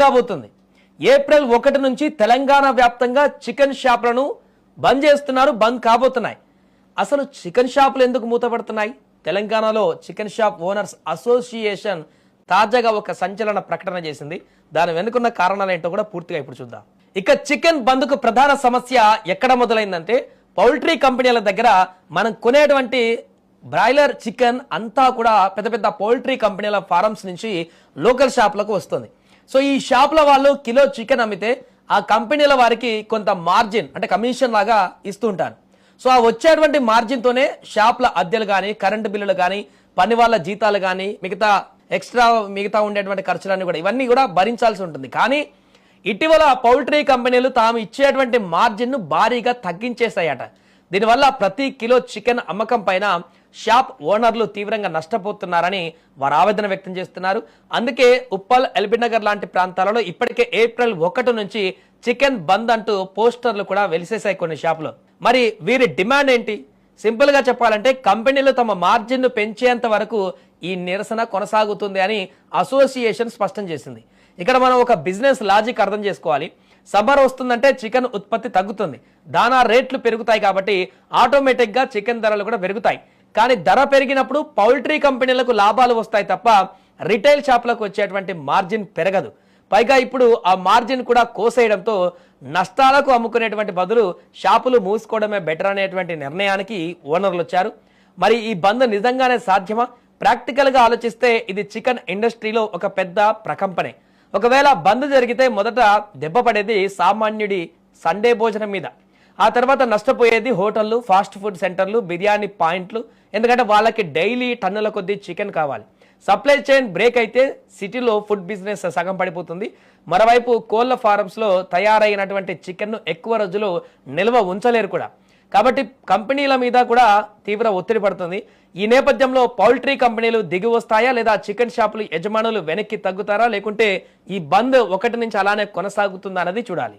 కాబోతుంది. ఏప్రిల్ 1 నుంచి తెలంగాణ వ్యాప్తంగా చికెన్ షాపులను బంద్ చేస్తున్నారు, బంద్ కాబోతున్నాయి. అసలు చికెన్ షాపులు ఎందుకు మూతపడుతున్నాయి? తెలంగాణలో చికెన్ షాప్ ఓనర్స్ అసోసియేషన్ తాజాగా ఒక సంచలన ప్రకటన చేసింది. దాని వెనుకున్న కారణాలు ఏంటో కూడా పూర్తిగా ఇప్పుడు చూద్దాం. ఇక చికెన్ బంద్కు ప్రధాన సమస్య ఎక్కడ మొదలైందంటే పౌల్ట్రీ కంపెనీల దగ్గర మనం కొనేటువంటి బ్రాయిలర్ చికెన్ అంతా కూడా పెద్ద పెద్ద పౌల్ట్రీ కంపెనీల ఫారమ్స్ నుంచి లోకల్ షాపులకు వస్తుంది. సో ఈ షాపుల వాళ్ళు కిలో చికెన్ అమ్మితే ఆ కంపెనీల వారికి కొంత మార్జిన్ అంటే కమిషన్ లాగా ఇస్తూ ఉంటారు. సో ఆ వచ్చేటువంటి మార్జిన్తోనే షాపుల అద్దెలు కానీ, కరెంటు బిల్లులు కానీ, పని వాళ్ళ జీతాలు కానీ, మిగతా ఉండేటువంటి ఖర్చులన్నీ కూడా ఇవన్నీ కూడా భరించాల్సి ఉంటుంది. కానీ ఇటీవల పౌల్ట్రీ కంపెనీలు తాము ఇచ్చేటువంటి మార్జిన్ను భారీగా తగ్గించేశాయట. దీనివల్ల ప్రతి కిలో చికెన్ అమ్మకం పైన షాప్ ఓనర్లు తీవ్రంగా నష్టపోతున్నారని వారు ఆవేదన వ్యక్తం చేస్తున్నారు. అందుకే ఉప్పల్, ఎల్బీనగర్ లాంటి ప్రాంతాలలో ఇప్పటికే ఏప్రిల్ 1 నుంచి చికెన్ బంద్ అంటూ పోస్టర్లు కూడా వెలిసేశాయి కొన్ని షాపులు. మరి వీరి డిమాండ్ ఏంటి? సింపుల్ గా చెప్పాలంటే కంపెనీలు తమ మార్జిన్ ను పెంచేంత వరకు ఈ నిరసన కొనసాగుతుంది అని అసోసియేషన్ స్పష్టం చేసింది. ఇక్కడ మనం ఒక బిజినెస్ లాజిక్ అర్థం చేసుకోవాలి. సమ్మర్ వస్తుందంటే చికెన్ ఉత్పత్తి తగ్గుతుంది, దానా రేట్లు పెరుగుతాయి, కాబట్టి ఆటోమేటిక్ గా చికెన్ ధరలు కూడా పెరుగుతాయి. కానీ ధర పెరిగినప్పుడు పౌల్ట్రీ కంపెనీలకు లాభాలు వస్తాయి తప్ప రిటైల్ షాపులకు వచ్చేటువంటి మార్జిన్ పెరగదు. పైగా ఇప్పుడు ఆ మార్జిన్ కూడా కోసేయడంతో నష్టాలకు అమ్ముకునేటువంటి బదులు షాపులు మూసుకోవడమే బెటర్ అనేటువంటి నిర్ణయానికి ఓనర్లు వచ్చారు. మరి ఈ బంద్ నిజంగానే సాధ్యమా? ప్రాక్టికల్ గా ఆలోచిస్తే ఇది చికెన్ ఇండస్ట్రీలో ఒక పెద్ద ప్రకంపనే. ఒకవేళ బంద్ జరిగితే మొదట దెబ్బ పడేది సామాన్యుడి సండే భోజనం మీద. ఆ తర్వాత నష్టపోయేది హోటళ్లు, ఫాస్ట్ ఫుడ్ సెంటర్లు, బిర్యానీ పాయింట్లు. ఎందుకంటే వాళ్ళకి డైలీ టన్నుల కొద్దీ చికెన్ కావాలి. సప్లై చైన్ బ్రేక్ అయితే సిటీలో ఫుడ్ బిజినెస్ సగం పడిపోతుంది. మరోవైపు కోళ్ల ఫారమ్స్లో తయారైనటువంటి చికెన్ను ఎక్కువ రోజులు నిల్వ ఉంచలేరు కూడా. కాబట్టి కంపెనీల మీద కూడా తీవ్ర ఒత్తిడి పడుతుంది. ఈ నేపథ్యంలో పౌల్ట్రీ కంపెనీలు దిగి వస్తాయా, లేదా చికెన్ షాపులు యజమానులు వెనక్కి తగ్గుతారా, లేకుంటే ఈ బంద్ 1 నుంచి అలానే కొనసాగుతుందా అన్నది చూడాలి.